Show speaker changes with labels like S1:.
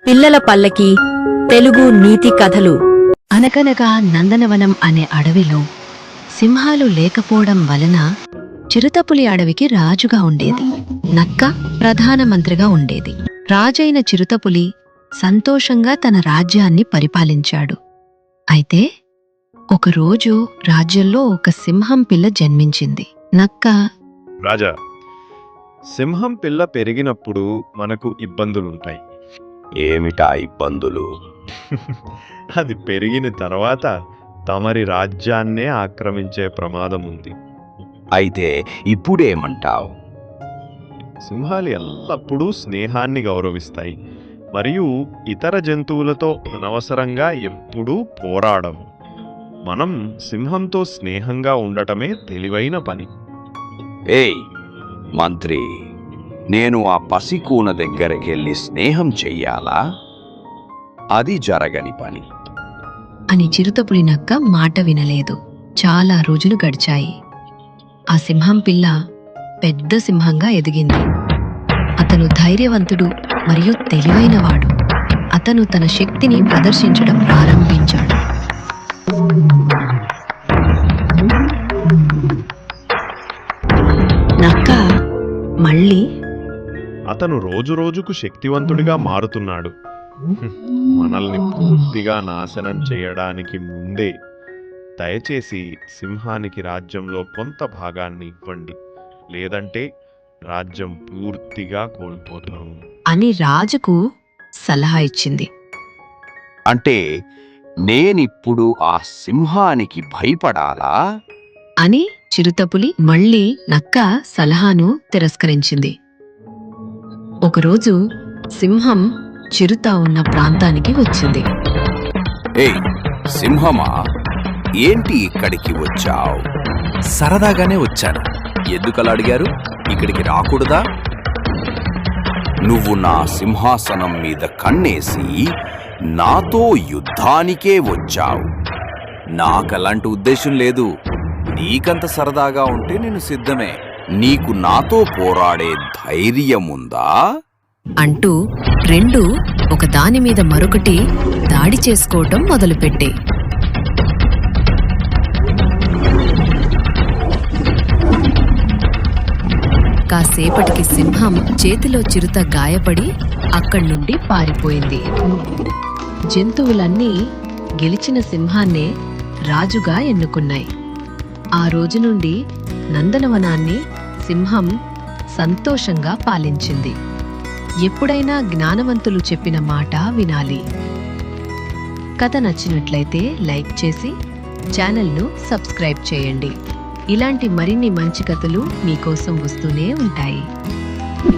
S1: పిల్లల పల్లకి తెలుగు నీతి కథలు.
S2: అనగనగా నందనవనం అనే అడవిలో సింహాలు లేకపోవడం వలన చిరుతపులి అడవికి రాజుగా ఉండేది. నక్క ప్రధానమంత్రిగా ఉండేది. రాజైన చిరుతపులి సంతోషంగా తన రాజ్యాన్ని పరిపాలించాడు. అయితే ఒకరోజు రాజ్యంలో ఒక సింహం పిల్ల జన్మించింది. నక్క
S3: రాజా, సింహం పిల్ల పెరిగినప్పుడు మనకు ఇబ్బందులుంటాయి.
S4: ఏమిటా ఇబ్బందులు?
S3: అది పెరిగిన తర్వాత తమరి రాజ్యాన్నే ఆక్రమించే ప్రమాదం ఉంది.
S4: అయితే ఇప్పుడేమంటావు?
S3: సింహాలు ఎల్లప్పుడూ స్నేహాన్ని గౌరవిస్తాయి మరియు ఇతర జంతువులతో అనవసరంగా ఎప్పుడూ పోరాడము. మనం సింహంతో స్నేహంగా ఉండటమే తెలివైన పని.
S4: ఏయ్ మంత్రి, నేను ఆ పసికూన దగ్గరికెళ్ళి స్నేహం చెయ్యాలా? అది జరగని పని.
S2: అని చిరుతపులి నక్క మాట వినలేదు. చాలా రోజులు గడిచాయి. ఆ సింహం పిల్ల పెద్ద సింహంగా ఎదిగింది. అతను ధైర్యవంతుడు మరియు తెలివైనవాడు. అతను తన శక్తిని ప్రదర్శించడం ప్రారంభించాడు. నక్క మళ్ళీ
S3: అతను రోజురోజుకు శక్తివంతుడిగా మారుతున్నాడు. మనల్ని పూర్తిగా నాశనం చేయడానికి ముందే దయచేసి సింహానికి రాజ్యంలో కొంత భాగాన్ని ఇవ్వండి, లేదంటే రాజ్యం పూర్తిగా కోల్పోతాం
S2: అని రాజుకు సలహా ఇచ్చింది.
S4: అంటే నేనిప్పుడు ఆ సింహానికి భయపడాలా?
S2: అని చిరుతపులి మళ్ళీ నక్క సలహాను తిరస్కరించింది. ఒకరోజు సింహం చిరుత ఉన్న ప్రాంతానికి వచ్చింది.
S4: ఏయ్ సింహమా, ఏంటి ఇక్కడికి వచ్చావు?
S5: సరదాగానే వచ్చాను.
S4: ఎందుకలా అడిగారు? ఇక్కడికి రాకూడదా? నువ్వు నా సింహాసనం మీద కన్నేసి నాతో యుద్ధానికే వచ్చావు.
S5: నాకలాంటి ఉద్దేశం లేదు. నీకంత సరదాగా ఉంటే నేను సిద్ధమే.
S4: నీకు నాతో పోరాడే ధైర్యముందా?
S2: అంటూ రెండు ఒకదాని మీద మరొకటి దాడి చేసుకోవటం మొదలుపెట్టే. కాసేపటికి సింహం చేతిలో చిరుత గాయపడి అక్కడి నుండి పారిపోయింది. జంతువులన్నీ గెలిచిన సింహాన్నే రాజుగా ఎన్నుకున్నాయి. ఆ రోజు నుండి నందనవనాన్ని సింహం సంతోషంగా పాలించింది. ఎప్పుడైనా జ్ఞానవంతులు చెప్పిన మాట వినాలి. కథ నచ్చినట్లయితే లైక్ చేసి ఛానల్ను సబ్స్క్రైబ్ చేయండి. ఇలాంటి మరిన్ని మంచి కథలు మీకోసం వస్తూనే ఉంటాయి.